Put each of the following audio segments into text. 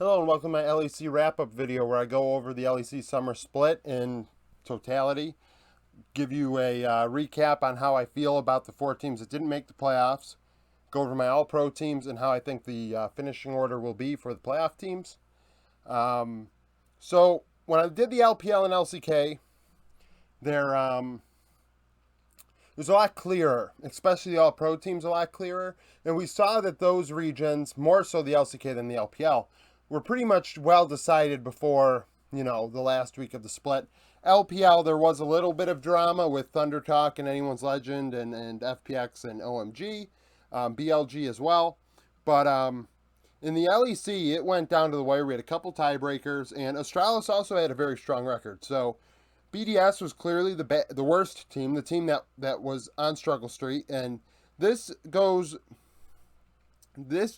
Hello and welcome to my LEC wrap-up video where I go over the LEC summer split in totality, give you a recap on how I feel about the four teams that didn't make the playoffs, go over my All-Pro teams and how I think the finishing order will be for the playoff teams. So when I did the LPL and LCK, there it was a lot clearer, especially the All-Pro teams a lot clearer, and we saw that those regions, more so the LCK than the LPL, were pretty much well decided before, the last week of the split. LPL, there was a little bit of drama with Thunder Talk and Anyone's Legend and FPX and OMG, BLG as well. But in the LEC, it went down to the wire. We had a couple tiebreakers, and Astralis also had a very strong record. So BDS was clearly the worst team, the team that was on struggle street, and this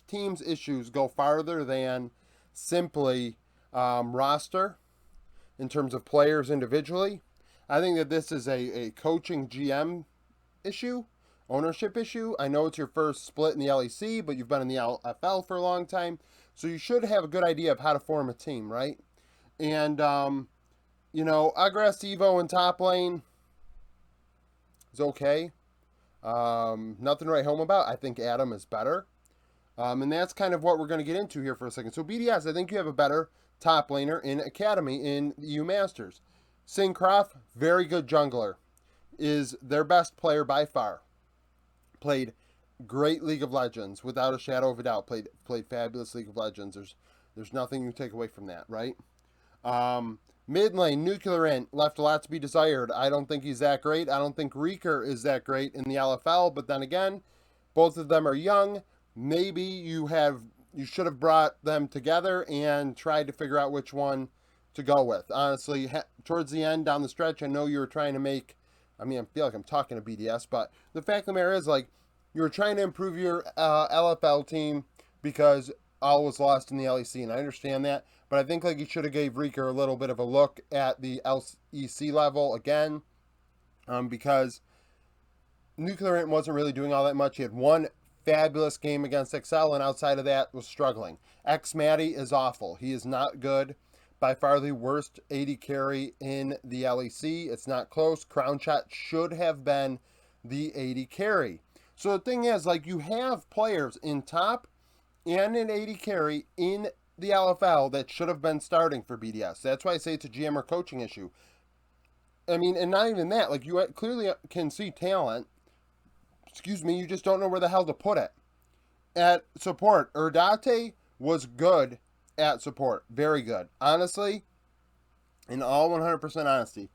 team's issues go farther than simply roster in terms of players individually. I think that this is a coaching GM issue, ownership issue. I know it's your first split in the LEC, but you've been in the LFL for a long time, so you should have a good idea of how to form a team, right? And Agressivo in top lane is okay. Nothing to write home about. I think Adam is better. And that's kind of what we're going to get into here for a second. So BDS, I think you have a better top laner in Academy in the EU Masters. Syncroft, very good jungler, is their best player by far. Played great League of Legends, without a shadow of a doubt. Played fabulous League of Legends. There's nothing you take away from that, right? Mid lane, Nuclear Int, left a lot to be desired. I don't think he's that great. I don't think Reeker is that great in the LFL, but then again, both of them are young. Maybe you should have brought them together and tried to figure out which one to go with. Honestly, towards the end, down the stretch, I know you were trying to I feel like I'm talking to BDS, but the fact of the matter is, you were trying to improve your LFL team because all was lost in the LEC, and I understand that, but I think you should have gave Reeker a little bit of a look at the LEC level again, because Nuclear Int wasn't really doing all that much. He had one fabulous game against Excel, and outside of that was struggling. X Matty is awful. He is not good. By far the worst AD carry in the LEC. It's not close. Crown Shot should have been the AD carry. So the thing is, you have players in top and in AD carry in the LFL that should have been starting for BDS. That's why I say it's a GM or coaching issue. And not even that. You clearly can see talent. You just don't know where the hell to put it. At support, Erdate was good at support. Very good. Honestly, in all 100% honesty,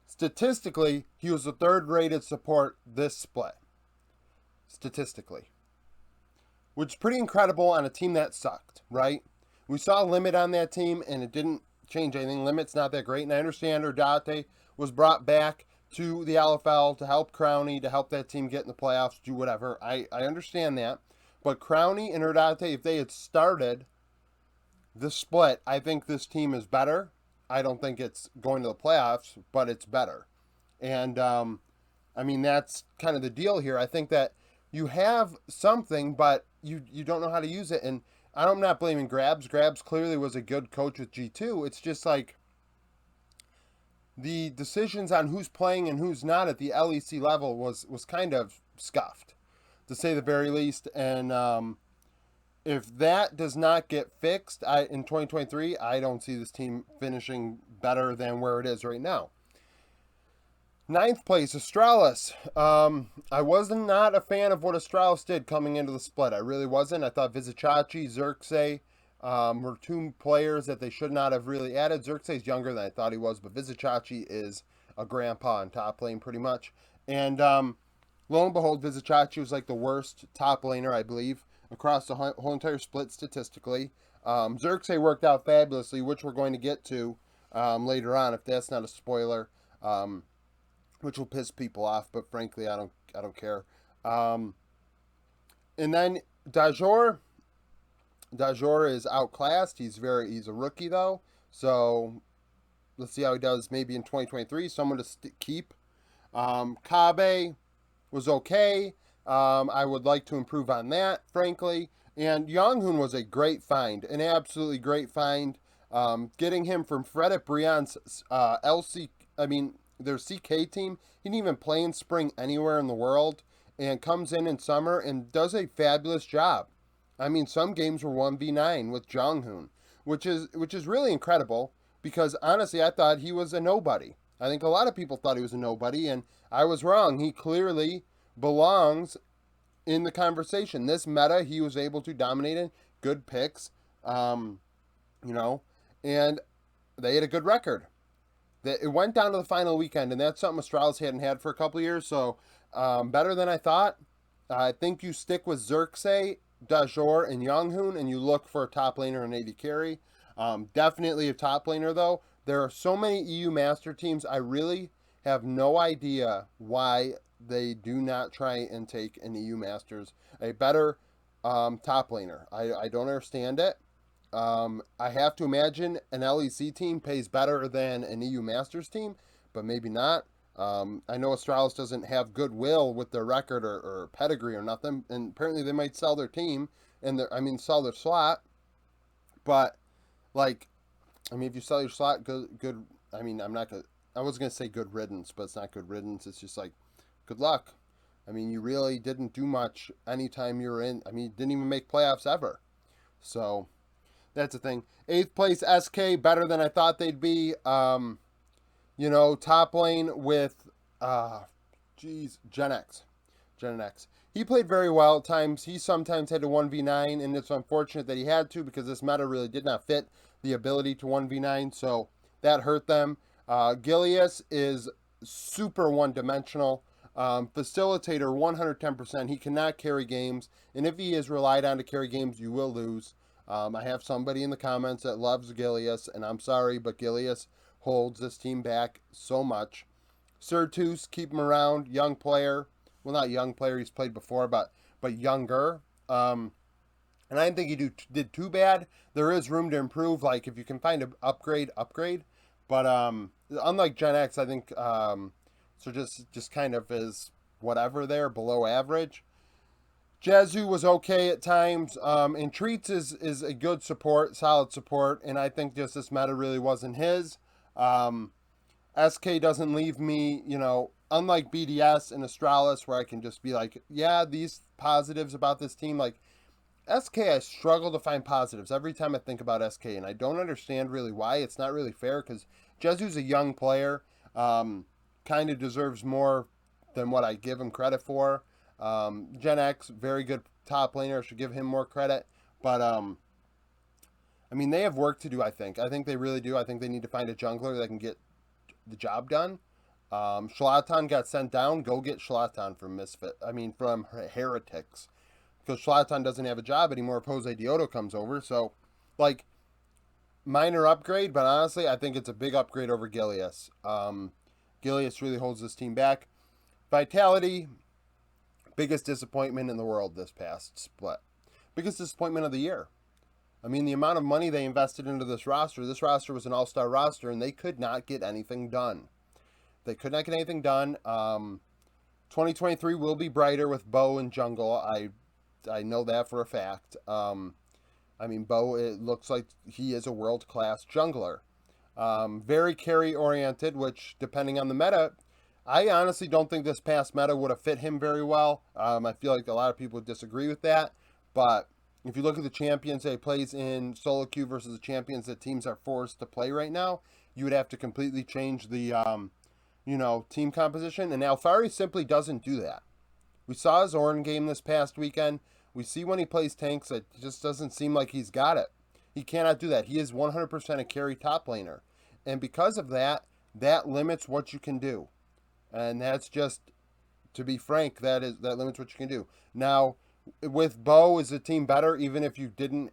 statistically, he was the third-rated support this split. Statistically. Which is pretty incredible on a team that sucked, right? We saw Limit on that team, and it didn't change anything. Limit's not that great, and I understand Erdate was brought back to the LFL to help Crowny, to help that team get in the playoffs, do whatever. I understand that. But Crowny and Erdate, if they had started the split, I think this team is better. I don't think it's going to the playoffs, but it's better. And, that's kind of the deal here. I think that you have something, but you don't know how to use it. And I'm not blaming Grabs. Grabs clearly was a good coach with G2. It's just the decisions on who's playing and who's not at the LEC level was kind of scuffed, to say the very least. And if that does not get fixed in 2023, I don't see this team finishing better than where it is right now. 9th place, Astralis. I was not a fan of what Astralis did coming into the split. I really wasn't. I thought Vizicachi, Xerxes, were two players that they should not have really added. Xerxes is younger than I thought he was, but Vizicachi is a grandpa in top lane pretty much. And lo and behold, Vizicachi was the worst top laner, I believe, across the whole entire split statistically. Xerxes worked out fabulously, which we're going to get to later on, if that's not a spoiler, which will piss people off, but frankly, I don't care. And then Dajor is outclassed. He's a rookie though, so let's see how he does maybe in 2023. Someone to keep. Kabe was okay. I would like to improve on that, frankly. And Young-hoon was a great find, an absolutely great find. Getting him from Fred at Brion's their CK team. He didn't even play in spring anywhere in the world, and comes in summer and does a fabulous job. I mean, some games were 1v9 with Jong-hoon, which is really incredible because honestly, I thought he was a nobody. I think a lot of people thought he was a nobody, and I was wrong. He clearly belongs in the conversation. This meta, he was able to dominate in good picks, um, you know, and they had a good record. It went down to the final weekend, and that's something Astralis hadn't had for a couple of years, so better than I thought. I think you stick with Xerxes, Dajor, and Young-hoon, and you look for a top laner and AD carry. Definitely a top laner, though. There are so many EU Master teams, I really have no idea why they do not try and take an EU Masters, a better top laner. I don't understand it. I have to imagine an LEC team pays better than an EU Masters team, but maybe not. I know Astralis doesn't have goodwill with their record or pedigree or nothing, and apparently they might sell their team and sell their slot. But like, if you sell your slot, good. I was gonna say good riddance, but it's not good riddance. It's just like, good luck. You really didn't do much anytime you were in. You didn't even make playoffs ever. So that's the thing. 8th place SK, better than I thought they'd be. Top lane with, Gen X. He played very well at times. He sometimes had to 1v9, and it's unfortunate that he had to because this meta really did not fit the ability to 1v9, so that hurt them. Gilius is super one-dimensional. Facilitator 110%. He cannot carry games, and if he is relied on to carry games, you will lose. I have somebody in the comments that loves Gilius, and I'm sorry, but Gilius holds this team back so much. Surtus, keep him around. Young player. Well, not young player. He's played before, but younger. And I didn't think he did too bad. There is room to improve. Like, if you can find an upgrade. But unlike Gen X, I think so just kind of is whatever there, below average. Jezu was okay at times. And Treats is a good support, solid support, and I think just this meta really wasn't his. SK doesn't leave me, unlike BDS and Astralis, where I can just be like, yeah, these positives about this team. Like, SK, I struggle to find positives every time I think about SK, and I don't understand really why. It's not really fair, because Jezu's a young player, kind of deserves more than what I give him credit for. Gen X, very good top laner, I should give him more credit, but they have work to do, I think. I think they really do. I think they need to find a jungler that can get the job done. Shlatan got sent down. Go get Shlatan from Heretics. Because Shlatan doesn't have a job anymore if Jose Dioto comes over. So, minor upgrade, but honestly, I think it's a big upgrade over Gilius. Gilius really holds this team back. Vitality, biggest disappointment in the world this past split. Biggest disappointment of the year. The amount of money they invested into this roster was an all-star roster, and they could not get anything done. 2023 will be brighter with Bo and Jungle. I know that for a fact. Bo, it looks like he is a world-class jungler. Very carry-oriented, which, depending on the meta, I honestly don't think this past meta would have fit him very well. I feel like a lot of people would disagree with that, but if you look at the champions that he plays in solo queue versus the champions that teams are forced to play right now, you would have to completely change the, team composition. And Alfari simply doesn't do that. We saw his Ornn game this past weekend. We see when he plays tanks, it just doesn't seem like he's got it. He cannot do that. He is 100% a carry top laner. And because of that, that limits what you can do. And that's just, to be frank, that limits what you can do. Now, with Bo, is the team better, even if you didn't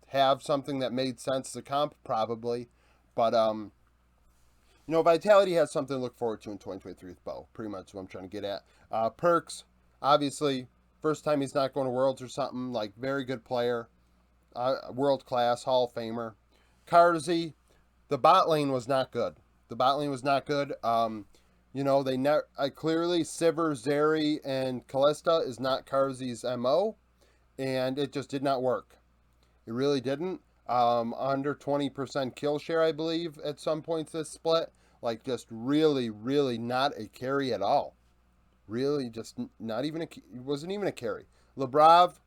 have something that made sense to comp? Probably. But Vitality has something to look forward to in 2023 with Bo. Pretty much what I'm trying to get at. Perks, obviously, first time he's not going to Worlds or something. Very good player, world class, Hall of Famer. Karzi, the bot lane was not good. Clearly Sivir, Zeri, and Kalista is not Karzi's MO, and it just did not work. It really didn't. Under 20% kill share, I believe, at some points this split. Like, just really, really not a carry at all. Really, just not even it wasn't even a carry. Lebrov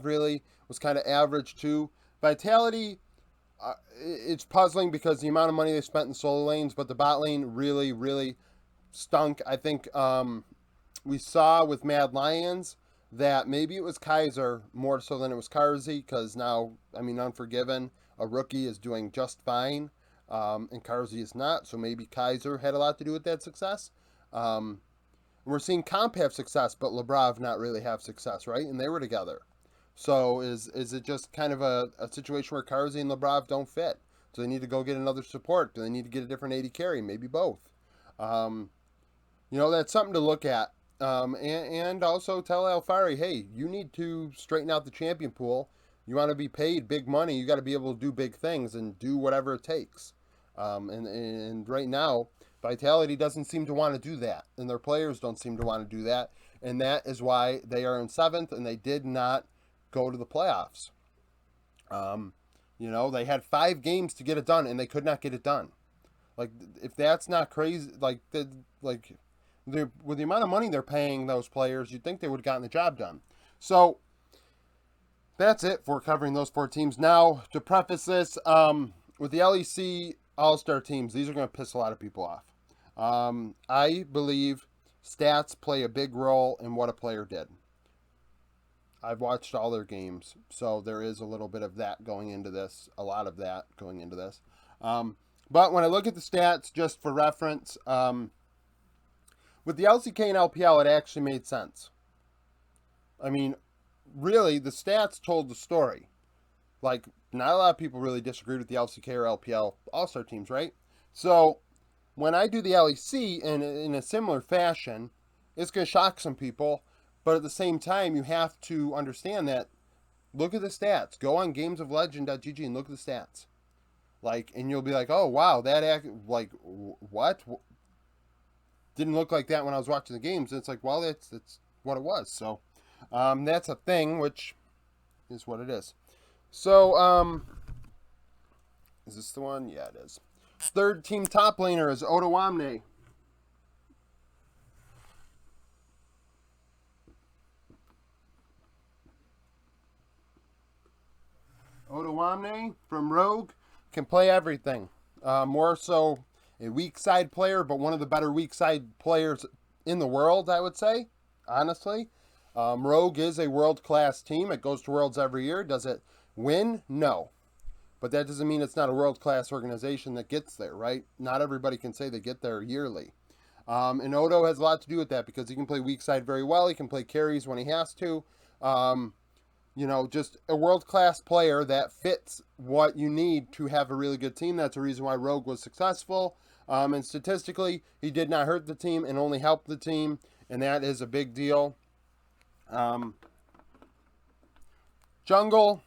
really was kind of average too. Vitality, it's puzzling because the amount of money they spent in solo lanes, but the bot lane really, really stunk. I think we saw with Mad Lions that maybe it was Kaiser more so than it was Karzi, because now, I mean, Unforgiven, a rookie, is doing just fine, and Karzi is not, so maybe Kaiser had a lot to do with that success. We're seeing Comp have success, but Lebrov not really have success, right? And they were together. So is it just kind of a situation where Karzi and Lebrov don't fit? Do they need to go get another support? Do they need to get a different AD carry? Maybe both. That's something to look at. And also tell Alfari, hey, you need to straighten out the champion pool. You want to be paid big money, you got to be able to do big things and do whatever it takes. And right now, Vitality doesn't seem to want to do that, and their players don't seem to want to do that, and that is why they are in 7th, and they did not go to the playoffs. They had 5 games to get it done, and they could not get it done. Like, if that's not crazy, with the amount of money they're paying those players, you'd think they would have gotten the job done. So that's it for covering those 4 teams. Now, to preface this, with the LEC All-Star teams, these are going to piss a lot of people off. I believe stats play a big role in what a player did. I've watched all their games, so there is a little bit of that going into this, a lot of that going into this. But when I look at the stats, just for reference, with the LCK and LPL, it actually made sense. I mean, really, the stats told the story. Like, not a lot of people really disagreed with the LCK or LPL All-Star teams, right? So, when I do the LEC in a similar fashion, it's going to shock some people, but at the same time, you have to understand that, look at the stats. Go on gamesoflegend.gg and look at the stats. And you'll be like, oh, wow, what? Didn't look like that when I was watching the games. And it's like, well, that's what it was. So, that's a thing, which is what it is. So, is this the one? Yeah, it is. 3rd team top laner is Otawamne. Otawamne from Rogue can play everything. More so a weak side player, but one of the better weak side players in the world, I would say, honestly. Rogue is a world-class team. It goes to Worlds every year. Does it win? No. But that doesn't mean it's not a world-class organization that gets there, right? Not everybody can say they get there yearly. And Odo has a lot to do with that because he can play weak side very well. He can play carries when he has to. Just a world-class player that fits what you need to have a really good team. That's the reason why Rogue was successful. And statistically, he did not hurt the team and only helped the team, and that is a big deal. Jungle,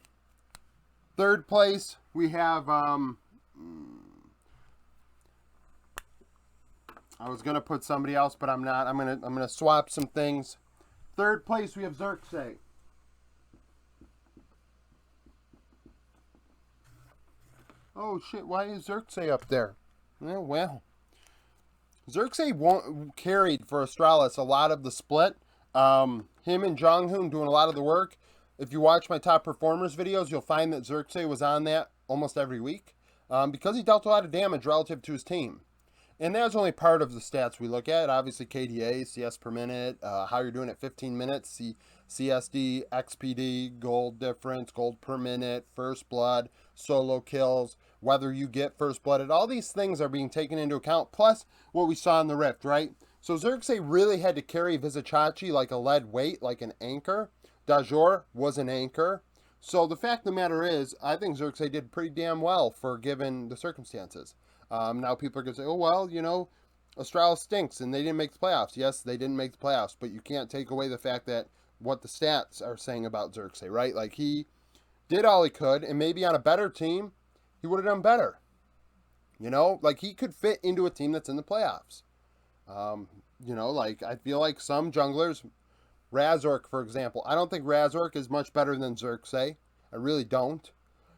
3rd place, we have, I was going to put somebody else, but I'm not. I'm gonna swap some things. 3rd place, we have Xerxes. Oh, shit, why is Xerxes up there? Oh, well. Xerxes carried for Astralis a lot of the split. Him and Jonghoon doing a lot of the work. If you watch my top performers videos, you'll find that Xerxes was on that almost every week because he dealt a lot of damage relative to his team. And that's only part of the stats we look at. Obviously, KDA, CS per minute, how you're doing at 15 minutes, CSD, XPD, gold difference, gold per minute, first blood, solo kills, whether you get first blooded. All these things are being taken into account, plus what we saw in the Rift, right? So Xerxes really had to carry Vizicachi like a lead weight, like an anchor. Dajor was an anchor. So the fact of the matter is, I think Xerxes did pretty damn well for given the circumstances. Now people are going to say, oh, well, Astralis stinks and they didn't make the playoffs. Yes, they didn't make the playoffs, but you can't take away the fact that what the stats are saying about Xerxes, right? Like, he did all he could, and maybe on a better team, he would have done better. He could fit into a team that's in the playoffs. I feel like some junglers Razork, for example. I don't think Razork is much better than Xerxes. I really don't.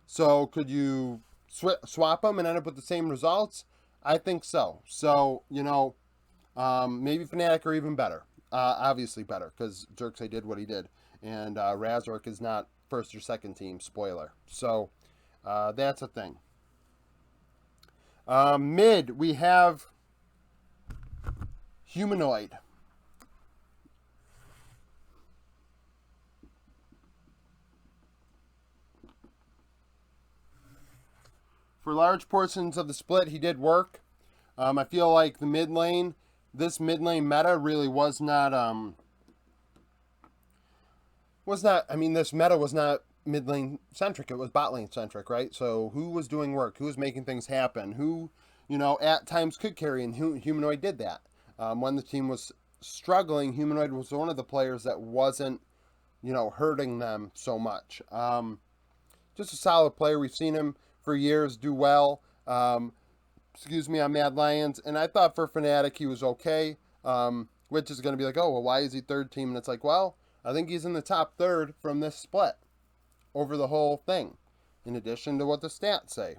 So could you swap them and end up with the same results? I think so. So, maybe Fnatic are even better. Obviously better, because Xerxes did what he did. And Razork is not first or second team, spoiler. So that's a thing. Mid, we have Humanoid. For large portions of the split, he did work. I feel like the mid lane, this mid lane meta really was not, this meta was not mid lane centric. It was bot lane centric, right? So who was doing work? Who was making things happen? Who, at times could carry, and Humanoid did that. When the team was struggling, Humanoid was one of the players that wasn't, hurting them so much. Just a solid player. We've seen him for years do well. On Mad Lions. And I thought for Fnatic he was okay, which is going to be like, oh, well, why is he third team? And it's like, well, I think he's in the top third from this split over the whole thing, in addition to what the stats say.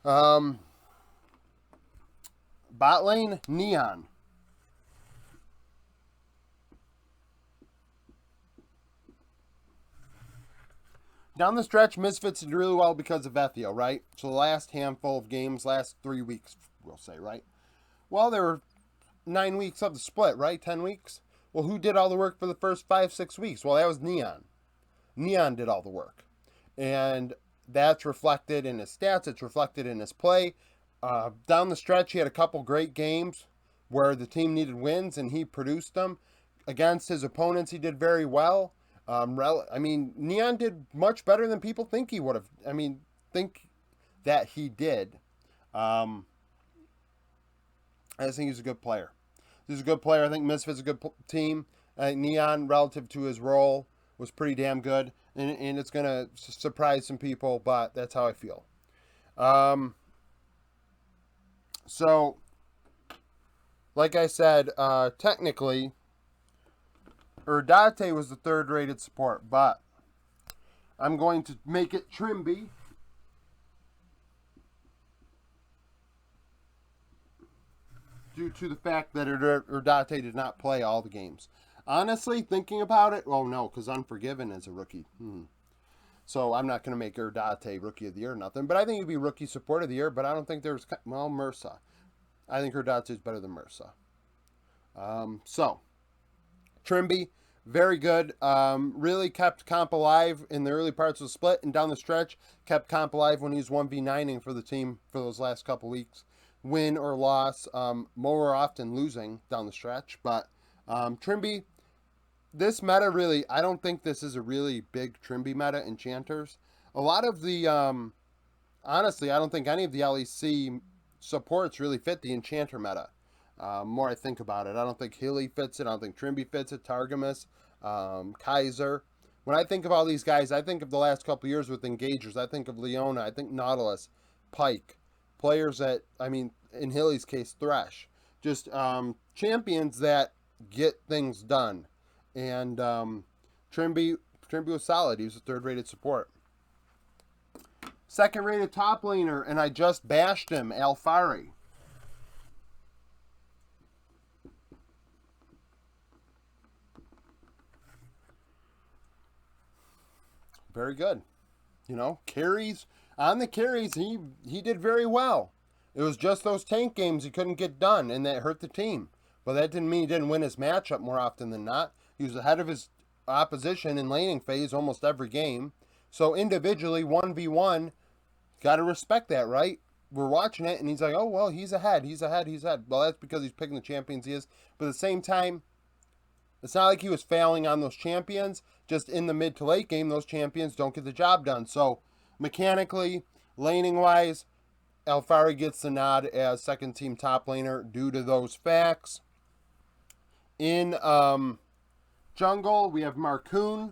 Bot lane, Neon. Down the stretch, Misfits did really well because of Ethio, right? So the last handful of games, last 3 weeks, we'll say, right? Well, there were 9 weeks of the split, right? 10 weeks? Well, who did all the work for the first 5-6 weeks? Well, that was Neon. Neon did all the work. And that's reflected in his stats. It's reflected in his play. Down the stretch, he had a couple great games where the team needed wins, and he produced them. Against his opponents, he did very well. Neon did much better than people think he would have. Think that he did. I just think he's a good player. He's a good player. I think Misfit's a good team. I think Neon, relative to his role, was pretty damn good. And it's going to surprise some people, but that's how I feel. So, like I said, technically, Urdate was the third rated support, but I'm going to make it Trimby. Due to the fact that Urdate did not play all the games. Honestly, thinking about it, oh no, because Unforgiven is a rookie. So I'm not going to make Urdate Rookie of the Year or nothing, but I think he'd be Rookie Support of the Year, but I don't think there's, Mursa. I think Urdate is better than Mursa. So, Trimby, very good. Really kept comp alive in the early parts of the split, and down the stretch, kept comp alive when he was 1v9ing for the team for those last couple weeks. Win or loss, more often losing down the stretch, but Trimby, this meta really, I don't think this is a really big Trimby meta enchanters. A lot of the, honestly, I don't think any of the LEC supports really fit the enchanter meta. More I think about it, I don't think Hilly fits it, I don't think Trimby fits it, Targamas, Kaiser. When I think of all these guys, I think of the last couple years with Engagers. I think of Leona, I think Nautilus, Pike, players that, in Hilly's case, Thresh. Just champions that get things done. And Trimby was solid. He was a third-rated support. Second-rated top laner, and I just bashed him, Alfari. Very good. Carries, on the carries, he did very well. It was just those tank games he couldn't get done, and that hurt the team. But that didn't mean he didn't win his matchup more often than not. He was ahead of his opposition in laning phase almost every game. So individually, 1v1, got to respect that, right? We're watching it, and he's like, oh, well, he's ahead. Well, that's because he's picking the champions he is. But at the same time, it's not like he was failing on those champions. Just in the mid to late game, those champions don't get the job done. So mechanically, laning-wise, Alfari gets the nod as second team top laner due to those facts. In jungle, we have Marcoon.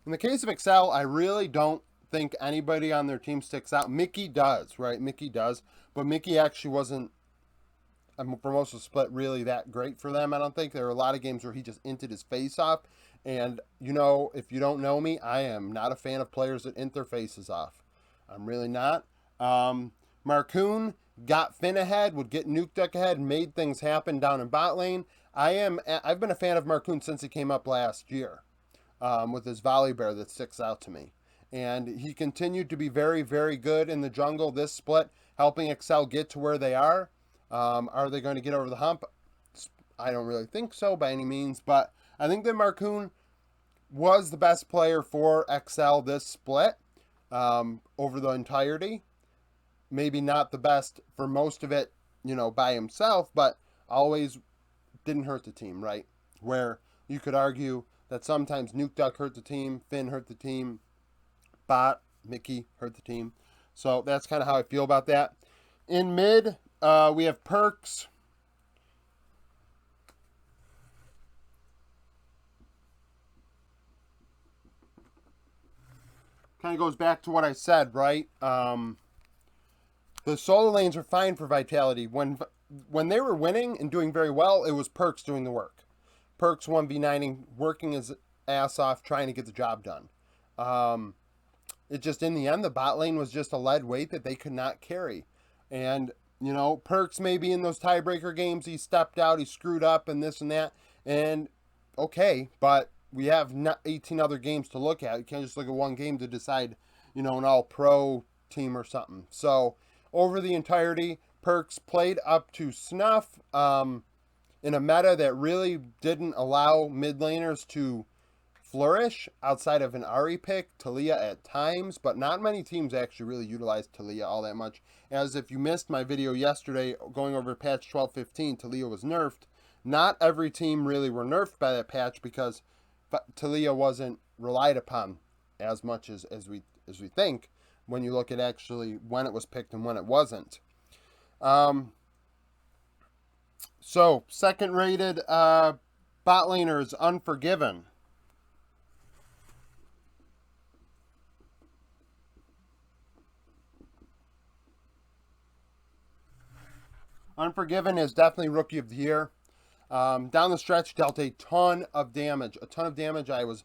In the case of Excel, I really don't think anybody on their team sticks out. Mickey does, right? Mickey does. But Mickey actually wasn't, for most of the split, really that great for them, I don't think. There were a lot of games where he just inted his face off. And, you know, if you don't know me, I am not a fan of players that int their faces off. I'm really not. Marcoon got Finn ahead, would get Nuke Duck ahead, made things happen down in bot lane. I've been a fan of Marcoon since he came up last year with his volley bear that sticks out to me. And he continued to be very, very good in the jungle this split, helping Excel get to where they are. Are they going to get over the hump? I don't really think so by any means, but I think that Marcoon was the best player for XL this split over the entirety. Maybe not the best for most of it, you know, by himself, but always didn't hurt the team, right? Where you could argue that sometimes Nuke Duck hurt the team, Finn hurt the team, Bot, Mickey hurt the team. So that's kind of how I feel about that. In mid, we have Perks. Kind of goes back to what I said, right? The solo lanes are fine for Vitality. When they were winning and doing very well, it was Perks doing the work. Perks 1v9ing, working his ass off, trying to get the job done. It just, in the end, the bot lane was just a lead weight that they could not carry. And, you know, Perks maybe in those tiebreaker games, he stepped out, he screwed up and this and that. And, okay, but we have 18 other games to look at. You can't just look at one game to decide, you know, an all-pro team or something. So, over the entirety, Perks played up to snuff in a meta that really didn't allow mid laners to flourish outside of an Ari pick, Talia at times, but not many teams actually really utilized Talia all that much. As if you missed my video yesterday going over patch 12.15, Talia was nerfed. Not every team really were nerfed by that patch because Talia wasn't relied upon as much as we think when you look at actually when it was picked and when it wasn't. So, second rated bot laner is Unforgiven. Unforgiven is definitely Rookie of the Year. Down the stretch, dealt a ton of damage. I was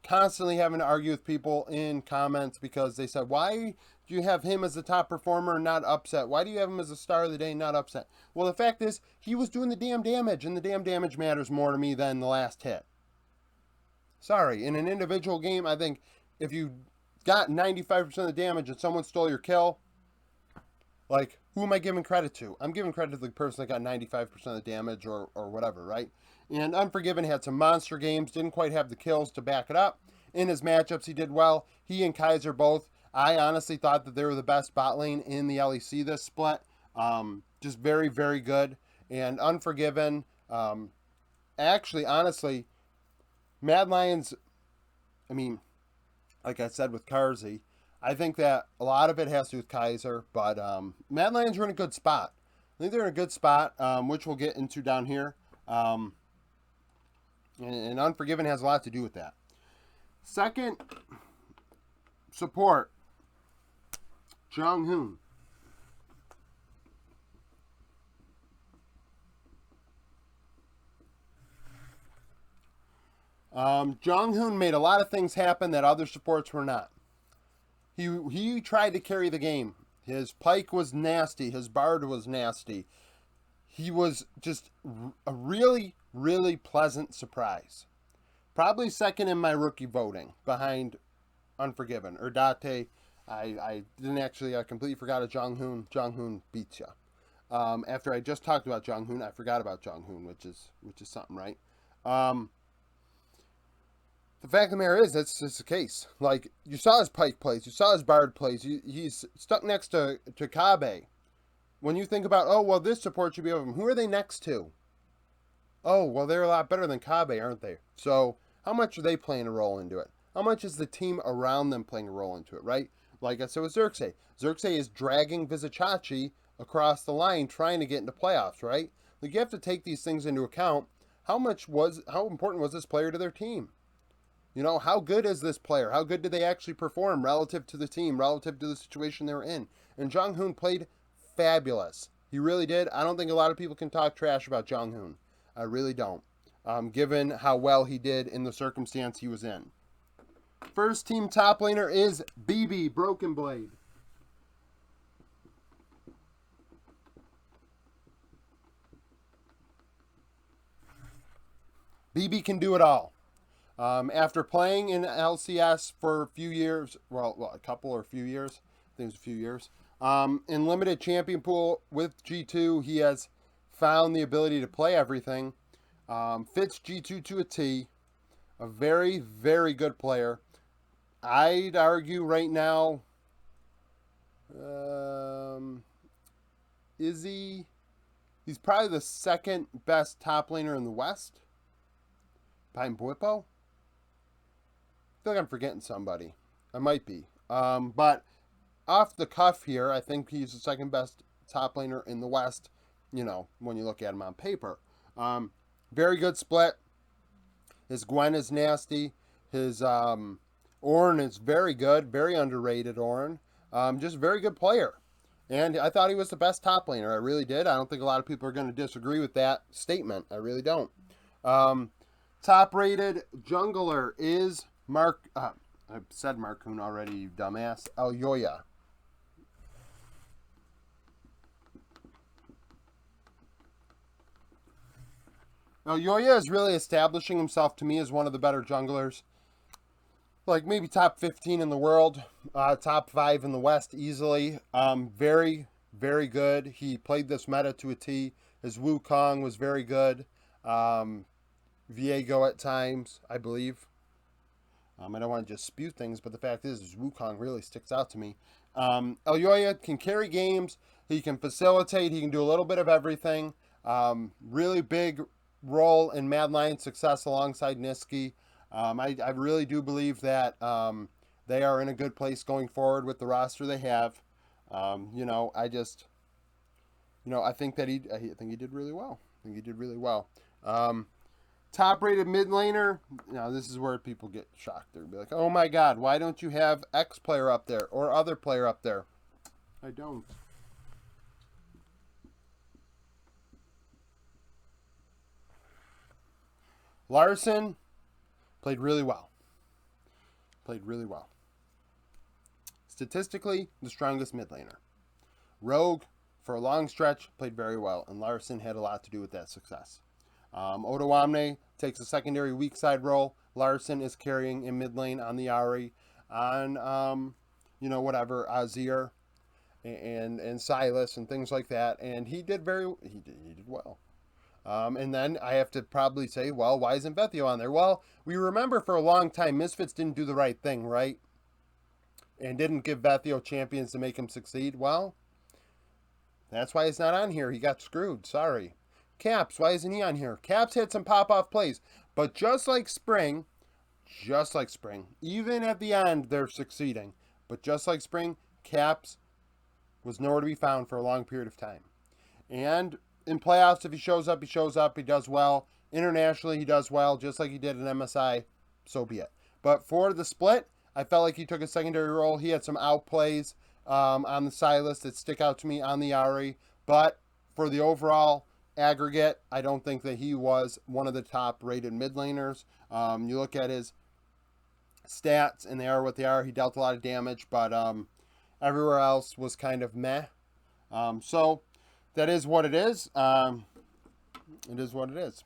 constantly having to argue with people in comments because they said, why do you have him as the top performer and not Upset? Why do you have him as the star of the day and not Upset? Well, the fact is, he was doing the damn damage, and the damn damage matters more to me than the last hit. Sorry, in an individual game, I think if you got 95% of the damage and someone stole your kill, like, who am I giving credit to? I'm giving credit to the person that got 95% of the damage or whatever, right? And Unforgiven had some monster games, didn't quite have the kills to back it up. In his matchups, he did well. He and Kaiser both, I honestly thought that they were the best bot lane in the LEC this split. Just very, very good. And Unforgiven, actually, honestly, Mad Lions, I mean, like I said with Carzy, I think that a lot of it has to do with Kaiser, but Mad Lions are in a good spot. I think they're in a good spot, which we'll get into down here. And Unforgiven has a lot to do with that. Second, support. Jung-hoon. Jung-hoon made a lot of things happen that other supports were not. He tried to carry the game. His Pyke was nasty. His Bard was nasty. He was just a really, really pleasant surprise. Probably second in my rookie voting behind Unforgiven. Or Date. I didn't actually, I completely forgot of Jung-hoon. Jung-hoon beats ya. After I just talked about Jung-hoon, I forgot about Jung-hoon, which is something, right? The fact of the matter is, that's just the case. Like, you saw his Pyke plays, you saw his Bard plays, he's stuck next to Kabe. When you think about, oh, well, this support should be over him, who are they next to? Oh, well, they're a lot better than Kabe, aren't they? So, how much are they playing a role into it? How much is the team around them playing a role into it, right? Like I said with Xerxes. Xerxes is dragging Vizicachi across the line trying to get into playoffs, right? Like, you have to take these things into account. How important was this player to their team? You know, how good is this player? How good did they actually perform relative to the team, relative to the situation they were in? And Jung Hoon played fabulous. He really did. I don't think a lot of people can talk trash about Jung Hoon. I really don't, given how well he did in the circumstance he was in. First team top laner is BB, Broken Blade. BB can do it all. After playing in LCS for a few years, well, a couple or a few years, I think it was a few years, in limited champion pool with G2, he has found the ability to play everything. Fits G2 to a T. A very, very good player. I'd argue right now, is he? He's probably the second best top laner in the West. Behind Bwipo? I feel like I'm forgetting somebody. I might be. But off the cuff here, I think he's the second best top laner in the West, you know, when you look at him on paper. Very good split. His Gwen is nasty. His Ornn is very good. Very underrated Ornn. Just a very good player. And I thought he was the best top laner. I really did. I don't think a lot of people are going to disagree with that statement. I really don't. Top rated jungler is Mark. I said Marcoon already, you dumbass. Elyoya. Elyoya is really establishing himself to me as one of the better junglers. Like maybe top 15 in the world, top 5 in the West easily. Very, very good. He played this meta to a T. His Wukong was very good. Viego at times, I believe. I don't want to just spew things, but the fact is Wukong really sticks out to me. Elyoya can carry games. He can facilitate. He can do a little bit of everything. Really big role in Mad Lion's success alongside Niski. I really do believe that they are in a good place going forward with the roster they have. I think that he did really well. Top rated mid laner. Now this is where people get shocked. They'll be like, "Oh my God, why don't you have X player up there or other player up there?" I don't. Larson played really well. Statistically, the strongest mid laner. Rogue, for a long stretch, played very well, and Larson had a lot to do with that success. Odoamne takes a secondary weak side role. Larson is carrying in mid lane on the Ahri, on Azir and Silas and things like that, and he did well. And then I have to probably say, well, why isn't Vethio on there? Well, we remember for a long time Misfits didn't do the right thing, right? And didn't give Vethio champions to make him succeed. Well, that's why he's not on here. He got screwed. Sorry. Caps, why isn't he on here? Caps had some pop-off plays. But just like Spring, even at the end, they're succeeding. But just like Spring, Caps was nowhere to be found for a long period of time. And in playoffs, if he shows up, he shows up. He does well. Internationally, he does well, just like he did in MSI. So be it. But for the split, I felt like he took a secondary role. He had some outplays on the Silas that stick out to me on the Ahri. But for the overall aggregate, I don't think that he was one of the top rated mid laners. You look at his stats, and they are what they are. He dealt a lot of damage, but everywhere else was kind of meh. So that is what it is. It is what it is.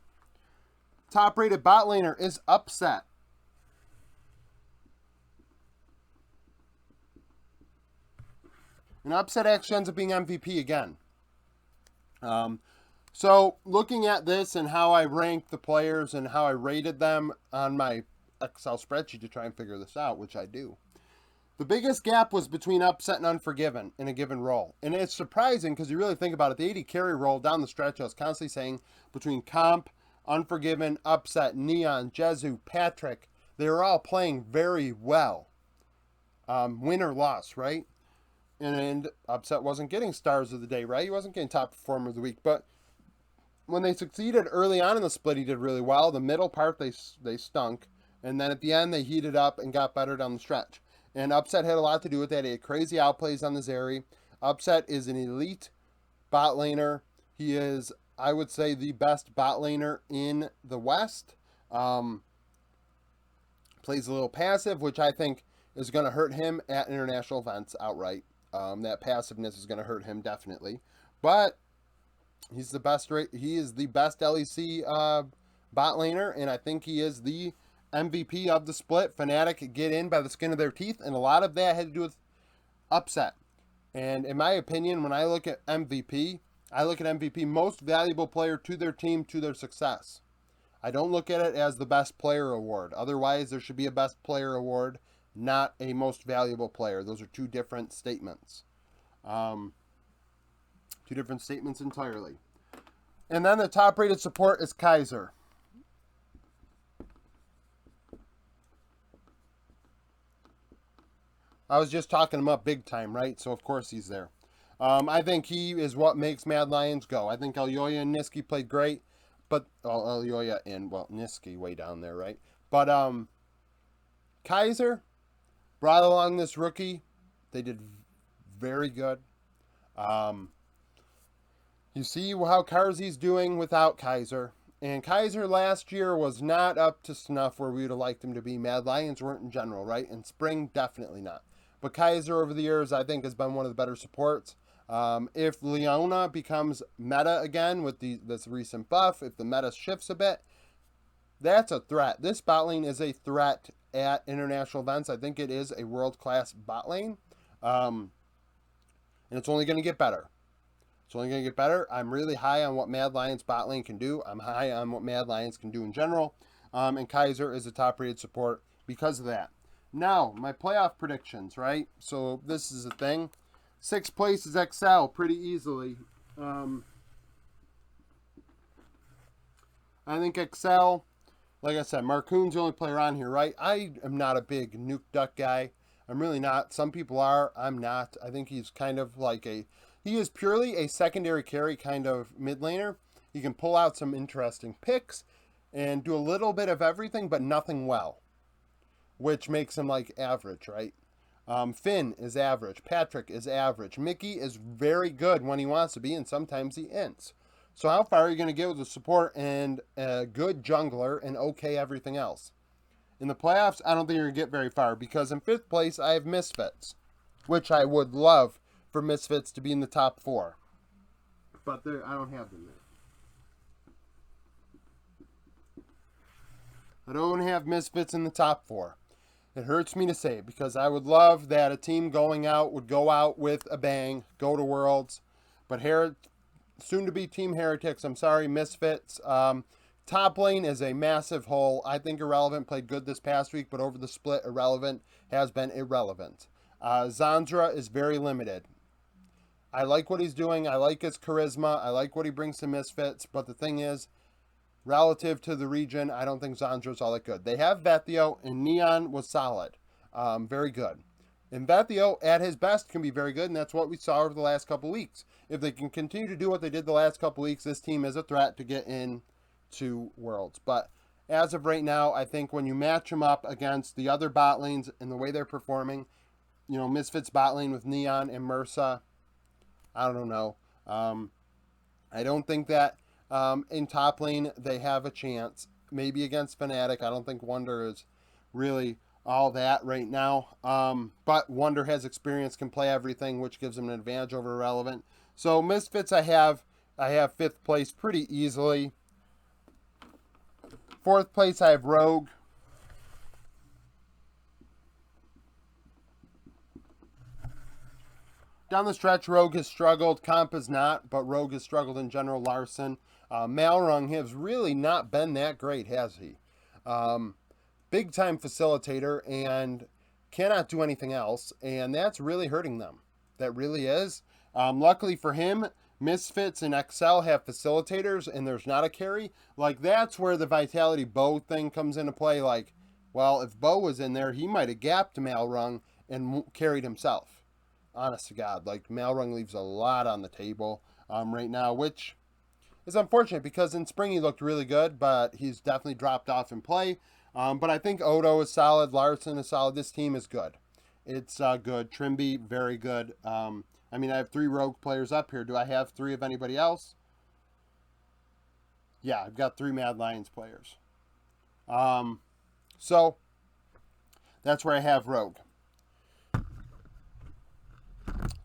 Top rated bot laner is Upset. And Upset actually ends up being MVP again. So looking at this and how I ranked the players and how I rated them on my Excel spreadsheet to try and figure this out, which I do. The biggest gap was between Upset and Unforgiven in a given role. And it's surprising because you really think about it. The 80 carry role down the stretch, I was constantly saying between Comp, Unforgiven, Upset, Neon, Jezu, Patrick, they were all playing very well. Win or loss, right? And Upset wasn't getting stars of the day, right? He wasn't getting top performer of the week. But when they succeeded early on in the split, he did really well. The middle part, they stunk. And then at the end, they heated up and got better down the stretch. And Upset had a lot to do with that. He had crazy outplays on the Zeri. Upset is an elite bot laner. He is, I would say, the best bot laner in the West. Plays a little passive, which I think is going to hurt him at international events outright. That passiveness is going to hurt him definitely. But he's the best. He is the best LEC bot laner, and I think he is the MVP of the split. Fnatic get in by the skin of their teeth, and a lot of that had to do with Upset. And in my opinion, when I look at MVP, I look at MVP most valuable player to their team, to their success. I don't look at it as the best player award. Otherwise, there should be a best player award, not a most valuable player. Those are two different statements. Two different statements entirely. And then the top rated support is Kaiser. I was just talking him up big time, right? So of course he's there. I think he is what makes Mad Lions go. I think Elyoya and Niski played great. But Elyoya and, well, Niski way down there, right? But Kaiser brought along this rookie. They did very good. You see how Karzi's doing without Kaiser. And Kaiser last year was not up to snuff where we would have liked him to be. Mad Lions weren't in general, right? In spring, definitely not. But Kaiser over the years, I think, has been one of the better supports. If Leona becomes meta again with this recent buff, if the meta shifts a bit, that's a threat. This bot lane is a threat at international events. I think it is a world-class bot lane. And it's only going to get better. It's only going to get better. I'm really high on what Mad Lions bot lane can do. I'm high on what Mad Lions can do in general. And Kaiser is a top-rated support because of that. Now, my playoff predictions, right? So this is a thing. 6th place is XL pretty easily. I think XL, like I said, Marcoon's the only player on here, right? I am not a big Nuke Duck guy. I'm really not. Some people are. I'm not. I think he's kind of like he is purely a secondary carry kind of mid laner. He can pull out some interesting picks and do a little bit of everything, but nothing well, which makes him like average, right? Finn is average. Patrick is average. Mickey is very good when he wants to be, and sometimes he ends. So how far are you going to get with the support and a good jungler and okay everything else? In the playoffs, I don't think you're going to get very far because in 5th place, I have Misfits, which I would love for Misfits to be in the top 4. But I don't have them there. I don't have Misfits in the top 4. It hurts me to say it because I would love that a team going out would go out with a bang, go to Worlds. But soon to be Team Heretics, I'm sorry, Misfits. Top lane is a massive hole. I think Irrelevant played good this past week, but over the split, Irrelevant has been irrelevant. Zandra is very limited. I like what he's doing. I like his charisma. I like what he brings to Misfits. But the thing is, relative to the region, I don't think Zandra's all that good. They have Vethio, and Neon was solid. Very good. And Vethio, at his best, can be very good, and that's what we saw over the last couple weeks. If they can continue to do what they did the last couple weeks, this team is a threat to get into Worlds. But as of right now, I think when you match them up against the other bot lanes and the way they're performing, you know, Misfits bot lane with Neon and Mursa, I don't know. I don't think that in top lane they have a chance. Maybe against Fnatic. I don't think Wonder is really all that right now. But Wonder has experience, can play everything, which gives him an advantage over Irrelevant. So Misfits I have 5th place pretty easily. 4th place I have Rogue. Down the stretch, Rogue has struggled. Comp has not, but Rogue has struggled in general. Larson. Malrung has really not been that great, has he? Big time facilitator and cannot do anything else, and that's really hurting them. That really is. Luckily for him, Misfits and XL have facilitators, and there's not a carry. Like, that's where the Vitality Bo thing comes into play. Like, well, if Bo was in there, he might have gapped Malrung and carried himself. Honest to God, like, Malrung leaves a lot on the table right now, which is unfortunate because in spring he looked really good, but he's definitely dropped off in play. But I think Odo is solid. Larson is solid. This team is good. It's good. Trimby, very good. I mean, I have 3 rogue players up here. Do I have 3 of anybody else? Yeah, I've got 3 Mad Lions players. So that's where I have rogue.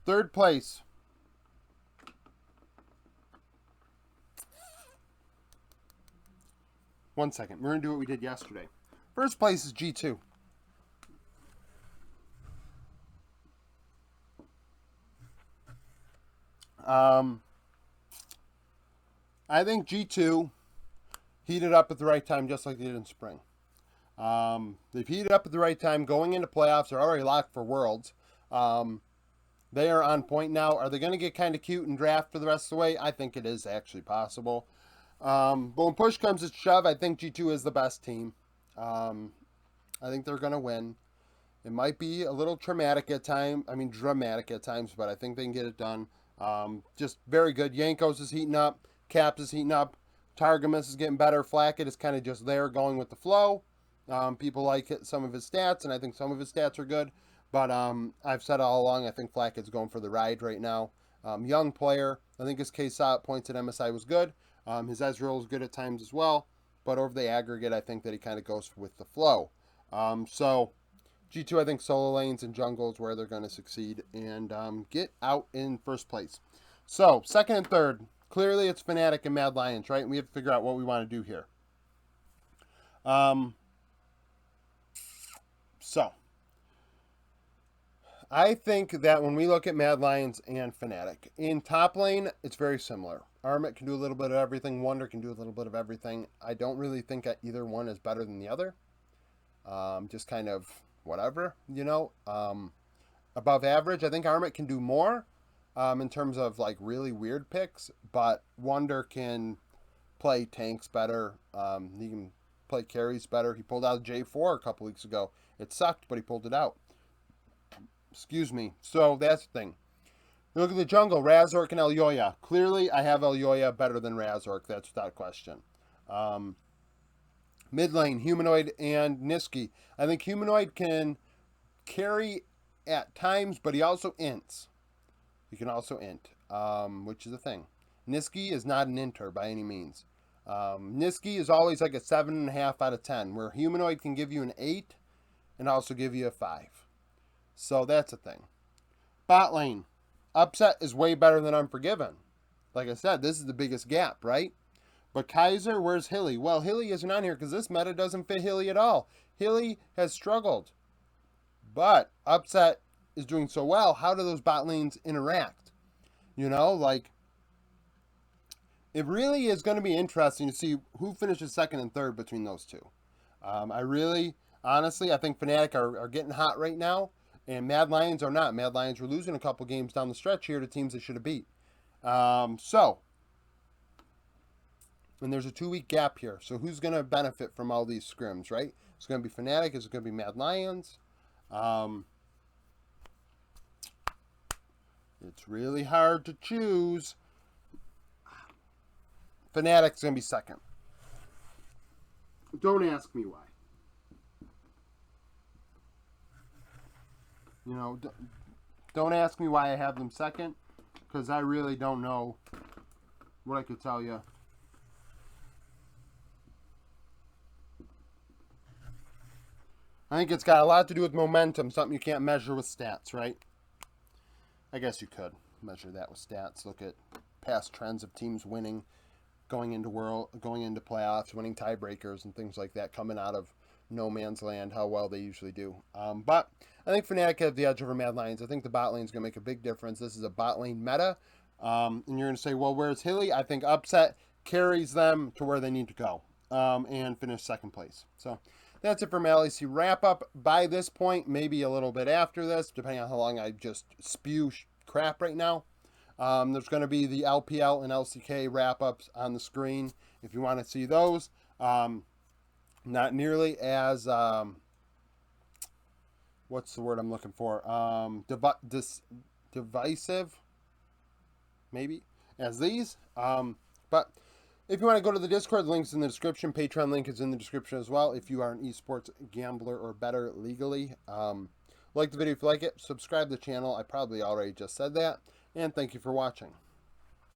Third place. One second. We're going to do what we did yesterday. First place is G2. I think G2 heated up at the right time, just like they did in spring. They've heated up at the right time. Going into playoffs, they're already locked for Worlds. They are on point now. Are they going to get kind of cute and draft for the rest of the way? I think it is actually possible. But when push comes to shove, I think G2 is the best team. I think they're going to win. It might be a little dramatic at times, but I think they can get it done. Just very good. Yankos is heating up. Caps is heating up. Targamas is getting better. Flackett is kind of just there going with the flow. People like some of his stats, and I think some of his stats are good. But I've said all along, I think Flackett's going for the ride right now. Young player. I think his KSOT points at MSI was good. His Ezreal is good at times as well. But over the aggregate, I think that he kind of goes with the flow. So G2, I think solo lanes and jungle is where they're going to succeed and get out in first place. So second and third, clearly it's Fnatic and Mad Lions, right? And we have to figure out what we want to do here. So I think that when we look at Mad Lions and Fnatic, in top lane, it's very similar. Armit can do a little bit of everything. Wonder can do a little bit of everything. I don't really think that either one is better than the other. Just kind of whatever, above average. I think Armit can do more in terms of like really weird picks, but Wonder can play tanks better. He can play carries better. He pulled out J4 a couple weeks ago. It sucked, but he pulled it out. Excuse me. So that's the thing. Look at the jungle, Razork and Elyoya. Clearly, I have Elyoya better than Razork. That's without question. Mid lane, Humanoid and Niski. I think Humanoid can carry at times, but he also ints. He can also int, which is a thing. Niski is not an inter by any means. Niski is always like a 7.5 out of 10, where Humanoid can give you an 8 and also give you a 5. So that's a thing. Bot lane. Upset is way better than Unforgiven. Like I said, this is the biggest gap, right? But Kaiser, where's Hilly? Well, Hilly isn't on here because this meta doesn't fit Hilly at all. Hilly has struggled. But Upset is doing so well. How do those bot lanes interact? It really is going to be interesting to see who finishes second and third between those two. Honestly, I think Fnatic are getting hot right now. And Mad Lions are not. Mad Lions were losing a couple games down the stretch here to teams they should have beat. And there's a 2-week gap here. So who's going to benefit from all these scrims, right? It's going to be Fnatic. Is it going to be Mad Lions? It's really hard to choose. Fnatic's going to be second. Don't ask me why. Don't ask me why I have them second, because I really don't know what I could tell you. I think it's got a lot to do with momentum, something you can't measure with stats, right? I guess you could measure that with stats. Look at past trends of teams winning, going into playoffs, winning tiebreakers and things like that, coming out of no man's land, how well they usually do. But I think Fnatic have the edge over Mad Lions. I think the bot lane is going to make a big difference. This is a bot lane meta. And you're going to say, well, where's Hilly? I think Upset carries them to where they need to go and finish second place. So that's it for my LEC wrap-up. By this point, maybe a little bit after this, depending on how long I just spew crap right now. There's going to be the LPL and LCK wrap-ups on the screen if you want to see those. Not nearly as, what's the word I'm looking for? Divisive, maybe, as these. But If you want to go to the Discord, the link's in the description. Patreon link is in the description as well if you are an esports gambler or better legally. Like the video if you like it. Subscribe to the channel. I probably already just said that. And thank you for watching.